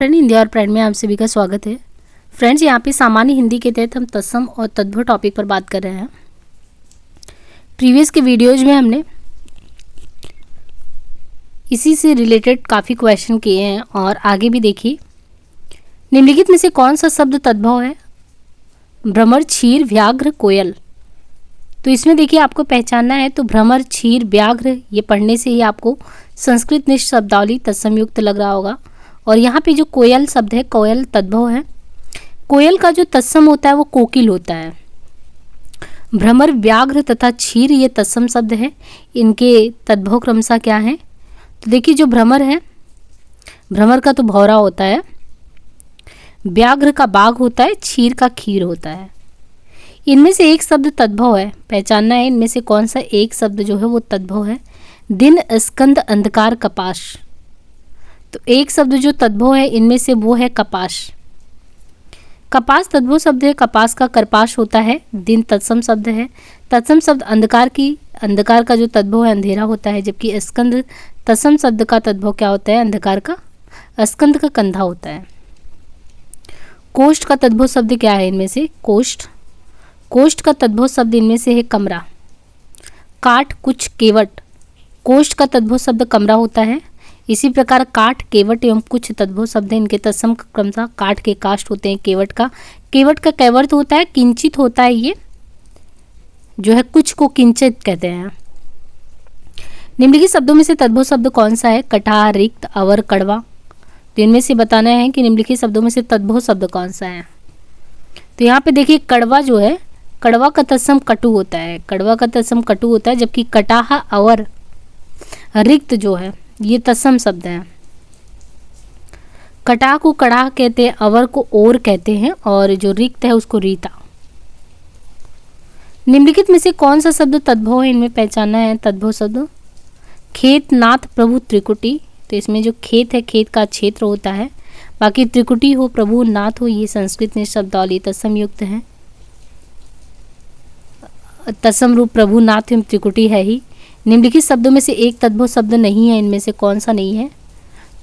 Friend Hindi और pride में आप सभी का स्वागत है। फ्रेंड्स, यहाँ पे सामान्य हिंदी के तहत हम तत्सम और तद्भव टॉपिक पर बात कर रहे हैं। प्रीवियस के वीडियोज में हमने इसी से रिलेटेड काफ़ी क्वेश्चन किए हैं और आगे भी देखिए। निम्नलिखित में से कौन सा शब्द तद्भव है? भ्रमर, क्षीर, व्याघ्र, कोयल। तो इसमें देखिए आपको पहचानना है। तो भ्रमर, क्षीर, व्याघ्र ये पढ़ने से ही आपको संस्कृत निष्ठ शब्दावली तत्सम युक्त लग रहा होगा। और यहाँ पे जो कोयल शब्द है, कोयल तद्भव है। कोयल का जो तत्सम होता है वो कोकिल होता है। भ्रमर, व्याघ्र तथा क्षीर ये तत्सम शब्द है। इनके तद्भव क्रमशः क्या है? तो देखिए, जो भ्रमर है, भ्रमर का तो भौरा होता है, व्याघ्र का बाघ होता है, क्षीर का खीर होता है। इनमें से एक शब्द तद्भव है, पहचानना है इनमें से कौन सा एक शब्द जो है वो तद्भव है। दिन, स्कंद, अंधकार, कपाश। तो एक शब्द जो तद्भव है इनमें से वो है कपाश। कपास तद्भव शब्द है, कपास का कर्पाश होता है। दिन तत्सम शब्द है। तत्सम शब्द अंधकार का जो तद्भव है अंधेरा होता है, जबकि स्कंद तत्सम शब्द का तद्भव क्या होता है? अंधकार का, स्कंद का कंधा होता है। कोष्ठ का तद्भव शब्द क्या है इनमें से? कोष्ठ। कोष्ठ का तद्भव शब्द इनमें से है कमरा। काठ, कुछ, केवट। कोष्ठ का तद्भव शब्द कमरा होता है। इसी प्रकार काठ, केवट एवं कुछ तद्भव शब्द हैं। इनके तत्सम क्रमशः काठ के काष्ठ होते हैं, केवट का कैवर्त होता है, किंचित होता है। ये जो है कुछ को किंचित कहते हैं। निम्नलिखित शब्दों में से तद्भव शब्द कौन सा है? कटाह, रिक्त, अवर, कड़वा। तो इनमें से बताना है कि निम्नलिखित शब्दों में से तद्भव शब्द कौन सा है। तो यहाँ पे देखिए, कड़वा जो है, कड़वा का तत्सम कटु होता है। कड़वा का तत्सम कटु होता है, जबकि कटाह, अवर, रिक्त जो है ये तत्सम शब्द है। कटाह को कड़ाह कहते हैं, अवर को ओर कहते हैं, और जो रिक्त है उसको रीता। निम्नलिखित में से कौन सा शब्द तद्भव है? इनमें पहचानना है तद्भव शब्द। खेत, नाथ, प्रभु, त्रिकुटी। तो इसमें जो खेत है, खेत का क्षेत्र होता है। बाकी त्रिकुटी हो, प्रभु, नाथ हो, ये संस्कृत में शब्दावली तत्सम युक्त है। तत्सम रूप प्रभु, नाथ एवं त्रिकुटी है ही। निम्नलिखित शब्दों में से एक तद्भव शब्द नहीं है। इनमें से कौन सा नहीं है?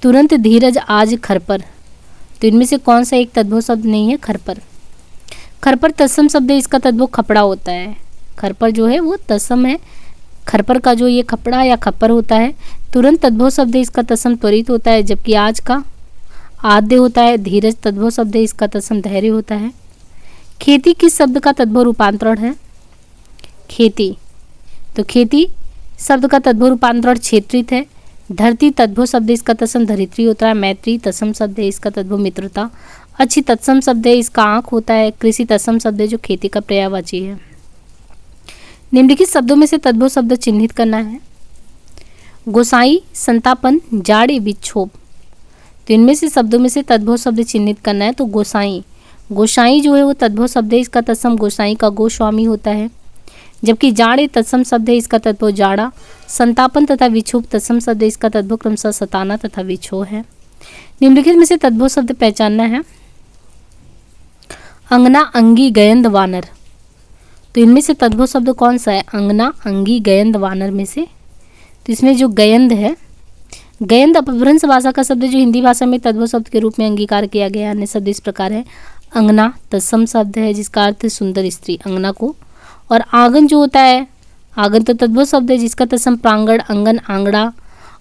तुरंत, धीरज, आज, खरपर। तो इनमें से कौन सा एक तद्भव शब्द नहीं है? खरपर। खरपर तत्सम शब्द है, इसका तद्भव खपड़ा होता है। खरपर जो है वो तत्सम है। खरपर का जो ये खपड़ा या खप्पर होता है। तुरंत तद्भव शब्द है, इसका तत्सम त्वरित होता है, जबकि आज का आद्य होता है। धीरज तद्भव शब्द है, इसका तत्सम धैर्य होता है। खेती किस शब्द का तद्भव रूपांतरण है? खेती। तो खेती शब्द का तद्भव रूपांतरण क्षेत्रित है। धरती तद्भव शब्द है, इसका तत्सम धरित्री होता है। मैत्री तत्सम शब्द है, इसका तद्भव मित्रता। अच्छी तत्सम शब्द है, इसका आँख होता है। कृषि तत्सम शब्द है, जो खेती का पर्यायवाची है। निम्नलिखित शब्दों में से तद्भव शब्द चिन्हित करना है। गोसाई, संतापन, जाड़े, विक्षोभ। तो इनमें से शब्दों में से तद्भव शब्द चिन्हित करना है। तो गोसाई, गोसाई जो है वो तद्भव शब्द है, इसका तत्सम गोसाई का गोस्वामी होता है। जबकि जाड़े तत्सम शब्द है, इसका तद्भव जाड़ा। संतापन तथा विक्षोभ तत्सम शब्द है, इसका तद्भव क्रमशः सताना तथा विक्षोभ है। निम्नलिखित में से तद्भव शब्द पहचानना है। अंगना, अंगी, गयंद, वानर। तो इनमें से तद्भव शब्द कौन सा है? अंगना, अंगी, गयंद, वानर में से। तो इसमें जो गयंद है, गयंद अपभ्रंश भाषा का शब्द है, जो हिंदी भाषा में तद्भव शब्द के रूप में अंगीकार किया गया। अन्य शब्द इस प्रकार है। अंगना तत्सम शब्द है, जिसका अर्थ है सुंदर स्त्री, अंगना को। और आंगन जो होता है, आंगन तो तद्भव शब्द है, जिसका तत्सम प्रांगण, अंगन, आंगड़ा।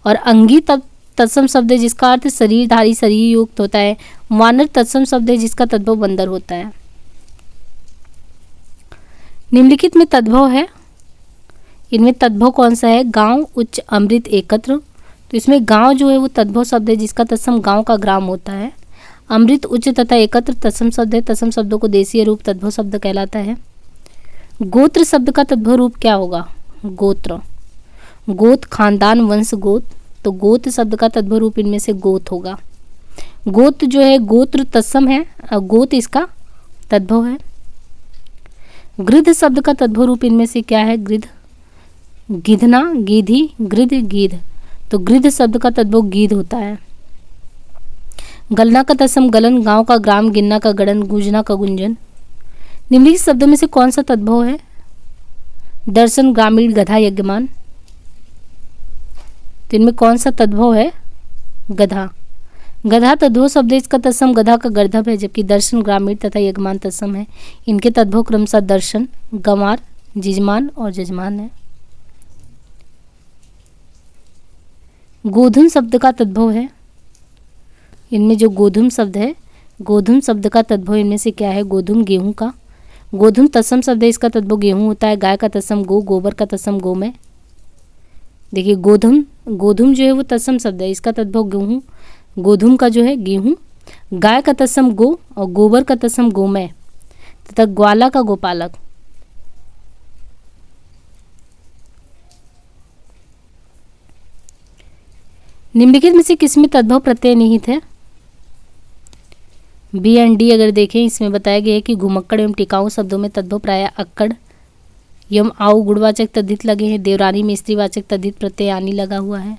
और अंगी तत्सम शब्द है, जिसका अर्थ शरीरधारी, शरीर युक्त होता है। वानर तत्सम शब्द है, जिसका तद्भव बंदर होता है। निम्नलिखित में तद्भव है, इनमें तद्भव कौन सा है? गांव, उच्च, अमृत, एकत्र। तो इसमें गांव जो है वो तद्भव शब्द है, जिसका तत्सम गांव का ग्राम होता है। अमृत, उच्च तथा एकत्र तत्सम शब्द है। तत्सम शब्दों को देशीय रूप तद्भव शब्द कहलाता है। गोत्र शब्द का तद्भव रूप क्या होगा? गोत्र। गोत, खानदान, वंश, गोत। तो गोत शब्द का तद्भव रूप इनमें से गोत होगा। गोत जो है, गोत्र तत्सम है, गोत इसका तद्भव है। गृध शब्द का तद्भव रूप इनमें से क्या है? गृध। गिधना, गिधी, गृध, गीध। तो गृध शब्द का तद्भव गीध होता है। गलना का तत्सम गलन, गांव का ग्राम, गिनना का गणन, गूंजना का गुंजन। निम्नलिखित शब्दों में से कौन सा तद्भव है? दर्शन, ग्रामीण, गधा, यज्ञमान। तो इनमें कौन सा तद्भव है? गधा। गधा तद्भव शब्द है, इसका तत्सम गधा का गर्दभ है, जबकि दर्शन ग्रामीण तथा यजमान तत्सम है। इनके तद्भव क्रमशः दर्शन, गंवार, जिजमान और जजमान है। गोधूम शब्द का तद्भव है, इनमें जो गोधूम शब्द है, गोधूम शब्द का तद्भव इनमें से क्या है? गोधूम गेहूं का। गोधूम तत्सम शब्द है, इसका तद्भव गेहूं होता है। गाय का तत्सम गो, गोबर का तत्सम गोमय। देखिए गोधूम, गोधूम जो है वो तत्सम शब्द है, इसका तद्भव गेहूं। गोधूम का जो है गेहूं, गाय का तत्सम गो और गोबर का तत्सम गोमय तथा ग्वाला का गोपालक। निम्नलिखित में से किसमें तद्भव प्रत्यय निहित है? बी एंड डी अगर देखें, इसमें बताया गया है कि घुमक्कड़ एवं टिकाऊ शब्दों में तद्भव प्रायः अक्कड़ यम आउ गुणवाचक तद्धित लगे हैं। देवरानी में स्त्रीवाचक तद्धित प्रत्यय आनी लगा हुआ है।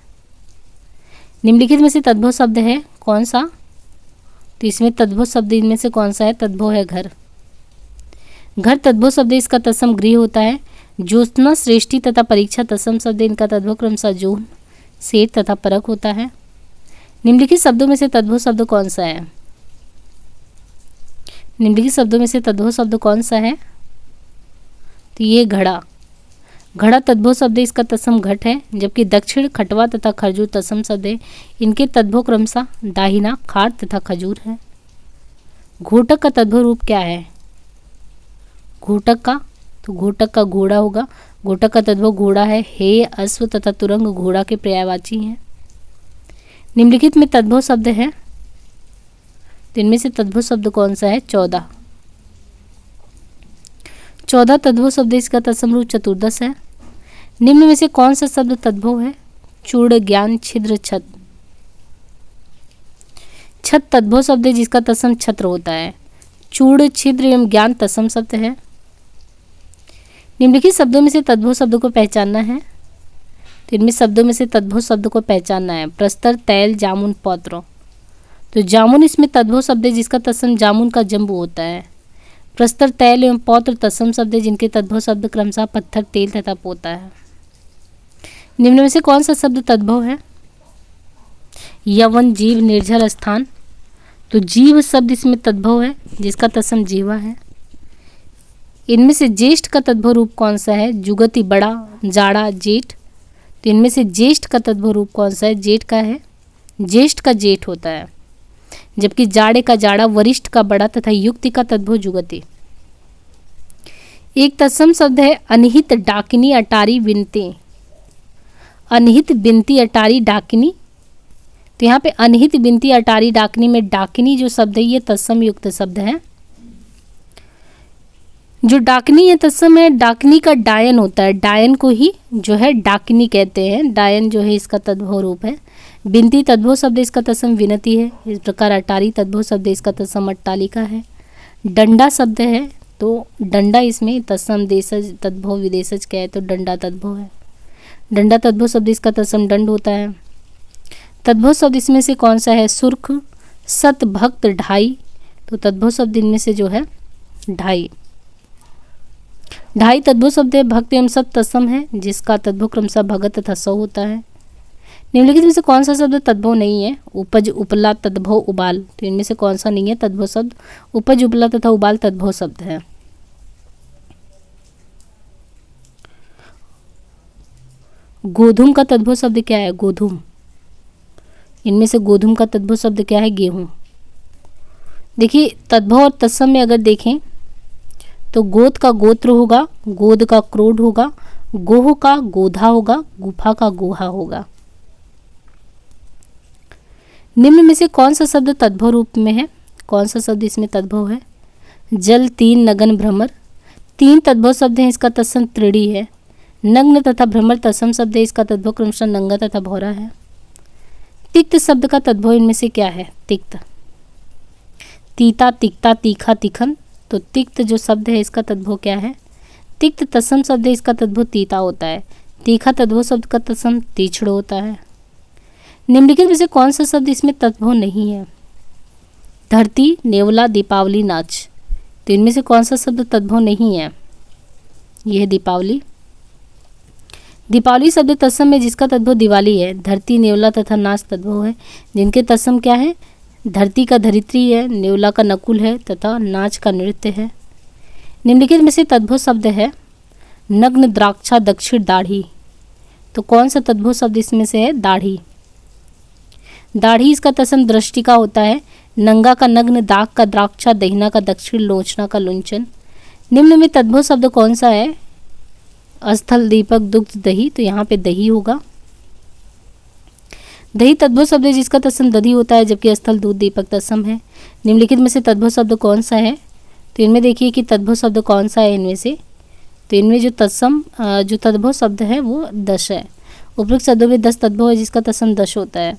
निम्नलिखित में से तद्भव शब्द है कौन सा? तो इसमें तद्भव शब्द इनमें से कौन सा है? तद्भव है घर। घर तद्भव शब्द, इसका तत्सम गृह होता है। ज्योत्सना, श्रेष्ठी तथा परीक्षा तत्सम शब्द, इनका तद्भव क्रमशः जोन, सेठ तथा परख होता है। निम्नलिखित शब्दों में से तद्भव शब्द कौन सा है? निम्नलिखित शब्दों में से तद्भव शब्द कौन सा है? तो ये घड़ा। घड़ा तद्भव शब्द है, इसका तत्सम घट है, जबकि दक्षिण, खटवा तथा खरजूर तत्सम शब्द है। इनके तद्भव क्रमशः दाहिना, खाड़ तथा खजूर है। घोटक का तद्भव रूप क्या है? घोटक का, तो घोटक का घोड़ा होगा। घोटक का तद्भव घोड़ा है। हे, अश्व तथा तुरंग घोड़ा के पर्यायवाची हैं। निम्नलिखित में तद्भव शब्द है, तो इनमें से तद्भव शब्द कौन सा है? 14। 14 तद्भव शब्द, इसका तत्सम रूप चतुर्दश है। निम्न में से कौन सा शब्द तद्भव है? चूड़, ज्ञान, छिद्र, छत। छत तद्भव शब्द है, जिसका तत्सम छत्र होता है। चूड़, छिद्र एवं ज्ञान तत्सम शब्द है। निम्नलिखित शब्दों में से तद्भव शब्द को पहचानना है, तो इनमें शब्दों में से तद्भव शब्द को पहचानना है। प्रस्तर, तैल, जामुन, पौत्र। तो जामुन इसमें तद्भव शब्द है, जिसका तत्सम जामुन का जंबू होता है। प्रस्तर, तैल एवं पौत्र तत्सम शब्द है, जिनके तद्भव शब्द क्रमशः पत्थर, तेल तथा पोता है। निम्न में से कौन सा शब्द तद्भव है? यवन, जीव, निर्जल, स्थान। तो जीव शब्द इसमें तद्भव है, जिसका तत्सम जीवा है। इनमें से ज्येष्ठ का तद्भव रूप कौन सा है? जुगति, बड़ा, जाड़ा, जेठ। तो इनमें से ज्येष्ठ का तद्भव रूप कौन सा है? जेठ का है। ज्येष्ठ का जेठ होता है, जबकि जाड़े का जाड़ा, वरिष्ठ का बड़ा तथा युक्ति का तद्भव जुगति। एक तत्सम शब्द है अनिहित, डाकिनी, अटारी, विनती। अनिहित, बिनती, अटारी, डाकिनी। तो यहाँ पे अनिहित, बिनती, अटारी, डाकिनी में डाकिनी जो शब्द है ये तत्सम युक्त शब्द है। जो डाकिनी है तत्सम है, डाकिनी का डायन होता है। डायन को ही जो है डाकिनी कहते हैं। डायन जो है इसका तद्भव रूप है। बिनती तद्भव शब्द, इसका तत्सम विनती है। इस प्रकार अटारी तद्भव शब्द, इसका तत्सम अट्टालिका है। डंडा शब्द है, तो डंडा इसमें तत्सम देशज तद्भव विदेशज क्या है? तो डंडा तद्भव है। डंडा तद्भव शब्द, इसका तत्सम दंड होता है। तद्भव शब्द इसमें से कौन सा है? सुर्ख, सत, भक्त, ढाई। तो तद्भव शब्द इनमें से जो है ढाई। ढाई तद्भव शब्द है। भक्त एवं सत तत्सम है, जिसका तद्भव क्रमशः भगत तथा सौ होता है। निम्नलिखित में से कौन सा शब्द तद्भव नहीं है? उपज, उपला, तद्भव, उबाल। तो इनमें से कौन सा नहीं है तद्भव शब्द? उपज, उपला तथा उबाल तद्भव शब्द है। गोधूम का तद्भव शब्द क्या है? गोधूम। इनमें से गोधूम का तद्भव शब्द क्या है? गेहूं। देखिए तद्भव और तत्सम में अगर देखें तो गोद का गोत्र होगा, गोद का क्रोध होगा, गोह का गोधा होगा, गुफा का गुहा होगा। निम्न में से कौन सा शब्द तद्भव रूप में है? कौन सा शब्द इसमें तद्भव है? जल, तीन, नगन, भ्रमर। तीन तद्भव शब्द हैं, इसका तत्सम त्रिड़ी है। नग्न तथा भ्रमर तत्सम शब्द है, इसका तद्भव क्रमशः नंगा तथा भौरा है। तिक्त शब्द का तद्भव इनमें से क्या है? तिक्त। तीता, तिक्ता, तीखा, तीखन। तो तिक्त जो शब्द है इसका तद्भव क्या है? तिक्त तत्सम शब्द है, इसका तद्भव तीता होता है। तीखा तद्भव शब्द का तत्सम तीक्ष्ण होता है। निम्नलिखित में से कौन सा शब्द इसमें तद्भव नहीं है? धरती, नेवला, दीपावली, नाच। तो इनमें से कौन सा शब्द तद्भव नहीं है? यह है दीपावली। दीपावली शब्द तत्सम है, जिसका तद्भव दिवाली है। धरती, नेवला तथा नाच तद्भव है, जिनके तत्सम क्या है? धरती का धरित्री है, नेवला का नकुल है तथा नाच का नृत्य है। निम्नलिखित में से तद्भव शब्द है नग्न द्राक्षा दक्षिण दाढ़ी, तो कौन सा तद्भव शब्द इसमें से है? दाढ़ी। दाढ़ी इसका तत्सम दृष्टि का होता है। नंगा का नग्न, दाग का द्राक्षा, दहीना का दक्षिण, लोचना का लुंचन। निम्न में तद्भव शब्द कौन सा है? स्थल, दीपक, दुग्ध, दही, तो यहाँ पे दही होगा। दही तद्भव शब्द है जिसका तत्सम दधी होता है, जबकि स्थल, दूध, दीपक तत्सम है। निम्नलिखित में से तद्भव शब्द कौन सा है? तो इनमें देखिए कि तद्भव शब्द कौन सा है इनमें से, तो इनमें जो तद्भव शब्द है वो दश है। उपरोक्त शब्दों में 10 तद्भव है जिसका तत्सम दश होता है।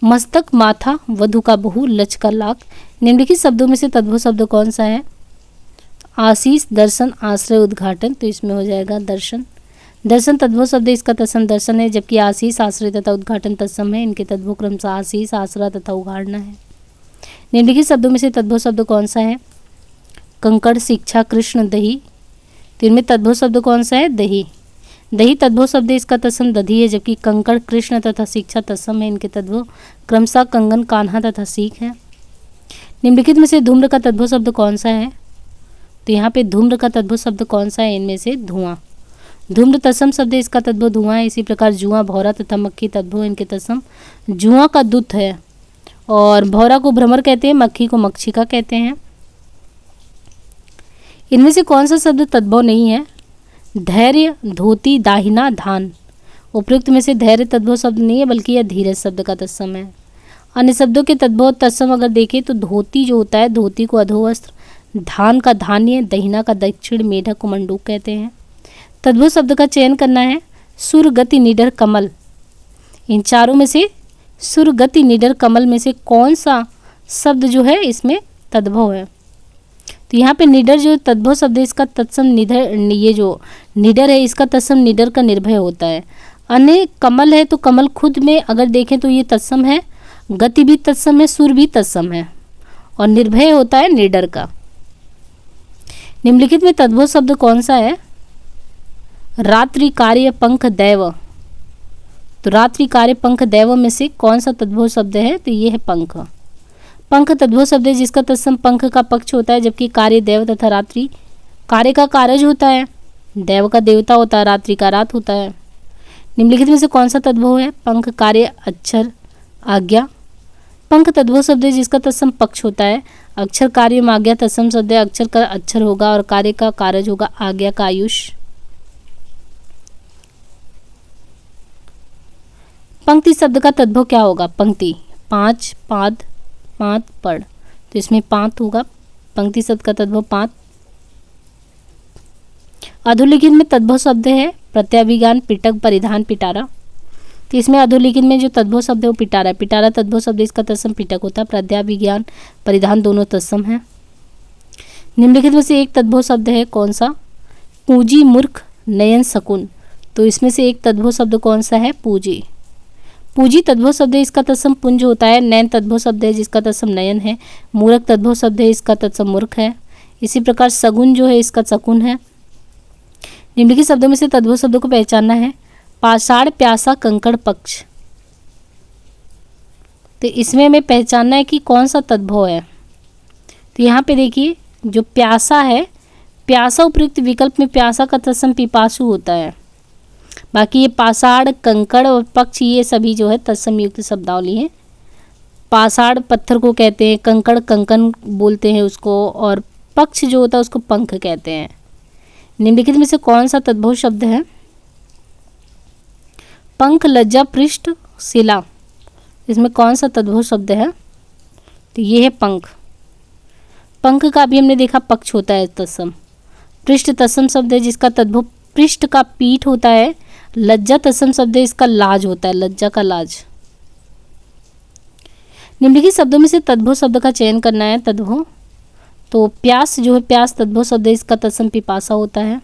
मस्तक, माथा, वधु का बहु, लच का लाख। निम्नलिखित शब्दों में से तद्भव शब्द कौन सा है? आशीष, दर्शन, आश्रय, उद्घाटन, तो इसमें हो जाएगा दर्शन। दर्शन तद्भव शब्द है, इसका तत्सम दर्शन है, जबकि आशीष, आश्रय तथा उद्घाटन तत्सम है। इनके तद्भव क्रमशः आशीष, आश्रय तथा उघाड़ना है। निम्नलिखित शब्दों में से तद्भव शब्द कौन सा है? कंकड़, शिक्षा, कृष्ण, दही, तो इनमें तद्भव शब्द कौन सा है? दही। दही तद्भव शब्द है, इसका तत्सम दधी है, जबकि कंकड़, कृष्ण तथा शिक्षा तत्सम है। इनके तद्भव क्रमशः कंगन, कान्हा तथा सीख है। निम्नलिखित में से धूम्र का तद्भव शब्द कौन सा है? तो यहाँ पे धूम्र का तद्भव शब्द कौन सा है? इनमें से धुआं। धूम्र तत्सम शब्द है, इसका तद्भव धुआं है। इसी प्रकार जुआं, भौरा तथा मक्खी तद्भव इनके तत्सम। जुआं का दुत है और भौरा को भ्रमर कहते हैं, मक्खी को मक्षिका कहते हैं। इनमें से कौन सा शब्द तद्भव नहीं है? धैर्य, धोती, दाहिना, धान। उपयुक्त में से धैर्य तद्भव शब्द नहीं है, बल्कि यह धीरज शब्द का तत्सम है। अन्य शब्दों के तद्भव तत्सम अगर देखें तो धोती जो होता है, धोती को अधोवस्त्र, धान का धान्य, दहीना का दक्षिण, मेढक को मंडूक कहते हैं। तद्भव शब्द का चयन करना है। सुर, गति, निडर, कमल। इन चारों में से सुर, गति, निडर, कमल में से कौन सा शब्द जो है इसमें तद्भव है? तो यहाँ पे निडर जो तद्भव शब्द है, इसका तत्सम निडर, ये जो निडर है इसका तत्सम निडर का निर्भय होता है। अन्य कमल है, तो कमल खुद में अगर देखें तो ये तत्सम है, गति भी तत्सम है, सुर भी तत्सम है, और निर्भय होता है निडर का। निम्नलिखित में तद्भव शब्द कौन सा है? रात्रि, कार्य, पंख, दैव। तो रात्रि, कार्य, पंख, दैव में से कौन सा तद्भव शब्द है? तो ये है पंख। पंख तद्भव शब्द है जिसका तत्सम पंख का पक्ष होता है, जबकि कार्य, देव तथा रात्रि कार्य का कारज होता है, देव का देवता होता है, रात्रि का रात होता है। निम्नलिखित में से कौन सा तद्भव है? पंख, कार्य, अक्षर, आज्ञा। पंख तद्भव शब्द है जिसका तत्सम पक्ष होता है, अक्षर, कार्य में आज्ञा तत्सम शब्द है, अक्षर का अक्षर होगा और कार्य का कारज होगा, आज्ञा का आयुष। पंक्ति शब्द का तद्भव क्या होगा? पंक्ति, पांच, पाद, पांत, पढ़, तो इसमें पांत होगा। पंक्ति शब्द का तद्भव पांत। अधोलिखित में तद्भव शब्द है प्रत्याभिज्ञान, पिटक, परिधान, पिटारा, तो इसमें अधोलिखित में जो तद्भव शब्द है वो पिटारा है। पिटारा तद्भव शब्द इसका तत्सम पिटक होता है। प्रत्याभिज्ञान, परिधान दोनों तत्सम है। निम्नलिखित में से एक तद्भव शब्द है कौन सा? पूंजी, मूर्ख, नयन, शकुन, तो इसमें से एक तद्भव शब्द कौन सा है? पूंजी। पूंजी तद्भव शब्द है, इसका तत्सम पुंज होता है। नयन तद्भव शब्द है जिसका तत्सम नयन है। मूर्ख तद्भव शब्द है, इसका तत्सम मूर्ख है। इसी प्रकार सगुन जो है इसका शकुन है। निम्नलिखित शब्दों में से तद्भव शब्दों को पहचानना है। पाषाण, प्यासा, कंकड़, पक्ष, तो इसमें हमें पहचानना है कि कौन सा तद्भव है। तो यहाँ पे देखिए जो प्यासा है, प्यासा उपयुक्त विकल्प में प्यासा का तत्सम पिपासु होता है। बाकी ये पाषाण, कंकड़ और पक्ष ये सभी जो है तत्सम युक्त शब्दावली है। पाषाण पत्थर को कहते हैं, कंकड़ कंकन बोलते हैं उसको, और पक्ष जो होता है उसको पंख कहते हैं। निम्नलिखित में से कौन सा तद्भव शब्द है? पंख, लज्जा, पृष्ठ, शिला, इसमें कौन सा तद्भव शब्द है? तो ये है पंख। पंख का भी हमने देखा पक्ष होता है तत्सम। पृष्ठ तत्सम शब्द है जिसका तद्भव पृष्ठ का पीठ होता है। लज्जा तत्सम शब्द है, इसका लाज होता है, लज्जा का लाज। निम्नलिखित शब्दों में से तद्भव शब्द का चयन करना है। तद्भव तो प्यास जो है, प्यास तद्भव शब्द है, इसका तत्सम पिपासा होता है।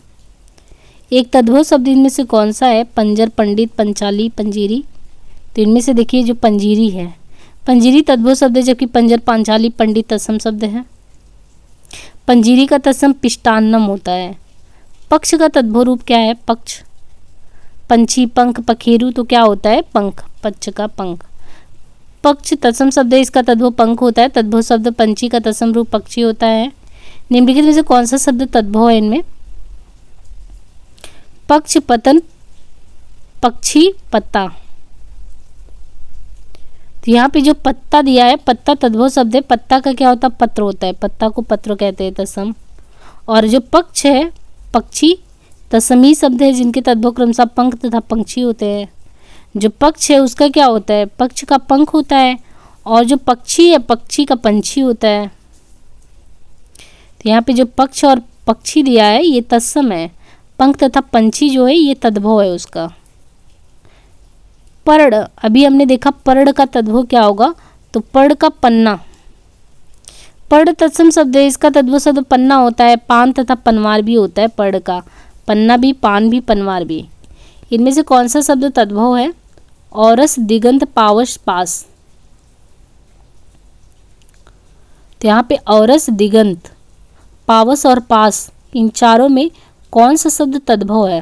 एक तद्भव शब्द इनमें से कौन सा है? पंजर, पंडित, पंचाली, पंजीरी, तो इनमें से देखिए जो पंजीरी है, पंजीरी तद्भव शब्द है, जबकि पंजर, पांचाली, पंडित तत्सम शब्द है। पंजीरी का तत्सम पिष्टान्नम होता है। पक्ष का तद्भव रूप क्या है? पक्ष, पंछी, पंख, पखेरु, तो क्या होता है? पंख, पक्ष का पंख। पक्ष तत्सम शब्द है, इसका तद्भव पंख होता है। तद्भव शब्द पंछी का तत्सम रूप पक्षी होता है। निम्नलिखित में से कौन सा शब्द तद्भव है इनमें? पक्ष, पतन, पक्षी, पत्ता। तो यहाँ पे जो पत्ता दिया है, पत्ता तद्भव शब्द है। पत्ता का क्या होता है? पत्र होता है। पत्ता को पत्र कहते हैं तत्सम। और जो पक्ष है, पक्षी, तत्समी शब्द है जिनके तद्भव क्रमशः पंख तथा पंक्षी होते हैं। जो पक्ष है उसका क्या होता है? पक्ष का पंख होता है। और जो पक्षी है, पक्षी का पंछी होता है। तो यहाँ पे जो पक्ष और पक्षी दिया है ये तत्सम है। पंख तथा पंछी जो है ये तद्भव है उसका। पर्ण, अभी हमने देखा पर्ण का तद्भव क्या होगा, तो पर्ण का पन्ना। पर्ण तत्सम शब्द है, इसका तद्भव शब्द पन्ना होता है। पान तथा पनवार भी होता है पर्ण का। पन्ना भी, पान भी, पनवार भी। इनमें से कौन सा शब्द तद्भव है? औरस, दिगंत, पावस, पास। तो यहाँ पे औरस, दिगंत, पावस और पास, इन चारों में कौन सा शब्द तद्भव है?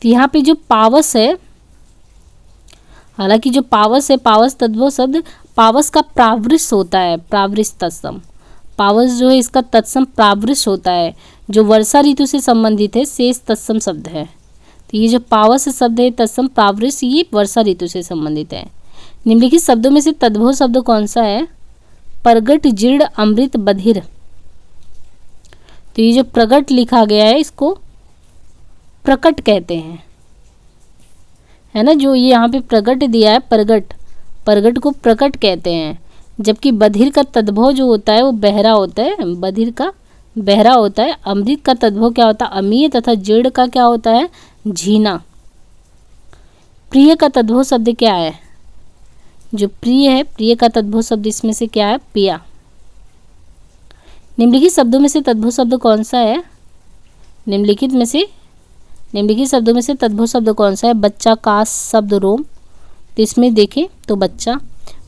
तो यहाँ पे जो पावस है, हालांकि जो पावस है, पावस तद्भव शब्द, पावस का प्रावृष होता है। प्रावृष तत्सम, पावस जो है इसका तत्सम प्रावृष होता है, जो वर्षा ऋतु से संबंधित है। शेष तत्सम शब्द है। तो ये जो पावस शब्द है तत्सम प्रावृष, ये वर्षा ऋतु से संबंधित है। निम्नलिखित शब्दों में से तद्भव शब्द कौन सा है? प्रगट, जीर्ण, अमृत, बधिर। तो ये जो प्रगट लिखा गया है इसको प्रकट कहते हैं, है ना। जो ये यहाँ पे प्रगट दिया है, प्रगट, प्रगट को प्रकट कहते हैं। जबकि बधिर का तद्भव जो होता है वो बहरा होता है। बधिर का बहरा होता है। अमृत का तद्भव क्या होता है? अमीय तथा जीर्ण का क्या होता है? झीना। प्रिय का तद्भव शब्द क्या है? जो प्रिय है, प्रिय का तद्भव शब्द इसमें से क्या है? पिया। निम्नलिखित शब्दों में से तद्भव शब्द कौन सा है? निम्नलिखित शब्दों में से तद्भव शब्द कौन सा है? बच्चा, काश, शब्द, रोम। तो इसमें देखें तो बच्चा,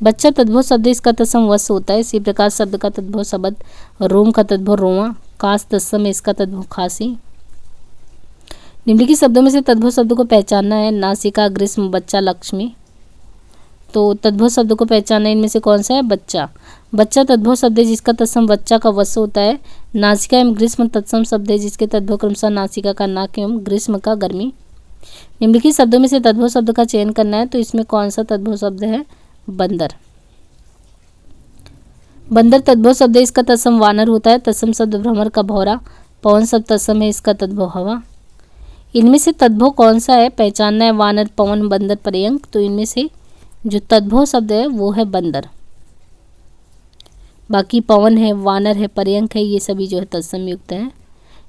बच्चा तद्भव शब्द, इसका तत्सम वश होता है। इसी प्रकार शब्द का तद्भव शब्द, रोम का तद्भव रोआ, काश तत्सम है, इसका तद्भव खांसी। निम्नलिखित शब्दों में से तद्भव शब्द को पहचानना है। नासिका, ग्रीष्म, बच्चा, लक्ष्मी। तो तद्भव शब्द को पहचानना, इनमें से कौन सा है? बच्चा। बच्चा तद्भव शब्द है जिसका तत्सम बच्चा का वश होता है। नासिका एवं ग्रीष्म तत्सम शब्द है जिसके तद्भव क्रमशः नासिका का नाक एवं ग्रीष्म का गर्मी। निम्नलिखित शब्दों में से तद्भव शब्द का चयन करना है। तो इसमें कौन सा तद्भव शब्द है? बंदर। बंदर तद्भव शब्द है, इसका तत्सम वानर होता है। तत्सम शब्द भ्रमर का भौरा। पवन शब्द तत्सम है, इसका तद्भव हवा। इनमें से तद्भव कौन सा है? पहचानना है। वानर, पवन, बंदर, पर्यंक। तो इनमें से जो तद्भव शब्द है वो है बंदर। बाकी पवन है, वानर है, पर्यंक है, ये सभी जो है तत्सम युक्त हैं।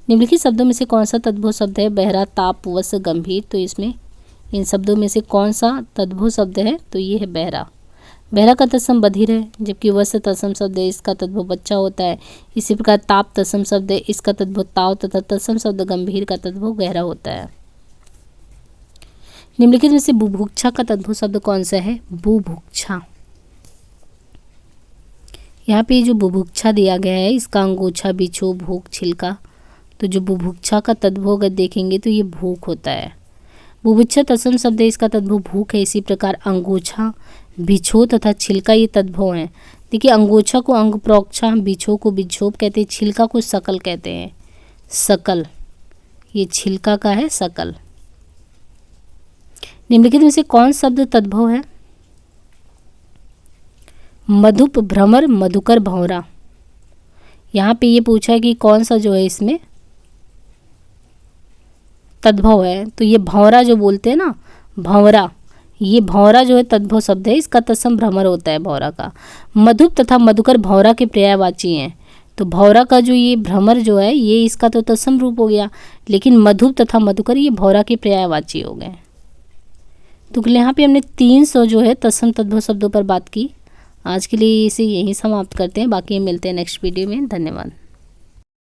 निम्नलिखित शब्दों में से कौन सा तद्भव शब्द है? बहरा, ताप, वश, गंभीर। तो इसमें इन शब्दों में से कौन सा तद्भव शब्द है? तो ये है बहरा। बहरा का तत्सम बधिर है, जबकि वश तत्सम शब्द है, इसका तद्भव बच्चा होता है। इसी प्रकार ताप तत्सम शब्द है, इसका तद्भव ताव तथा तत्सम शब्द गंभीर का तद्भव गहरा होता है। निम्नलिखित में से बुभुक्षा का तद्भव शब्द कौन सा है? बुभुक्षा। यहाँ पे जो बुभुक्षा दिया गया है इसका अंगोछा, बिछो, भूख, छिलका। तो जो बुभुक्षा का तद्भव अगर देखेंगे तो ये भूख होता है। बुभुक्षा तत्सम शब्द है, इसका तद्भव भूख है। इसी प्रकार अंगोछा, बिछो तथा छिलका ये तद्भव हैं। देखिए अंगोछा को अंग प्रोक्षा, बिछो को बिछोप कहते हैं, छिलका को सकल कहते हैं। सकल, ये छिलका का है सकल। निम्नलिखित में से कौन शब्द तद्भव है? मधुप, भ्रमर, मधुकर, भंवरा। यहाँ पे ये पूछा है कि कौन सा जो है इसमें तद्भव है। तो ये भंवरा जो बोलते हैं ना, भंवरा, ये भंवरा जो है तद्भव शब्द है, इसका तत्सम भ्रमर होता है भंवरा का। मधुप तथा मधुकर भंवरा के पर्यायवाची हैं। तो भंवरा का जो ये भ्रमर जो है ये इसका तो तत्सम रूप हो गया, लेकिन मधुप तथा मधुकर ये भंवरा के पर्यायवाची हो गए। तो यहाँ पे हमने 300 जो है तत्सम तद्भव शब्दों पर बात की। आज के लिए इसे यहीं समाप्त करते हैं, बाकी मिलते हैं नेक्स्ट वीडियो में। धन्यवाद।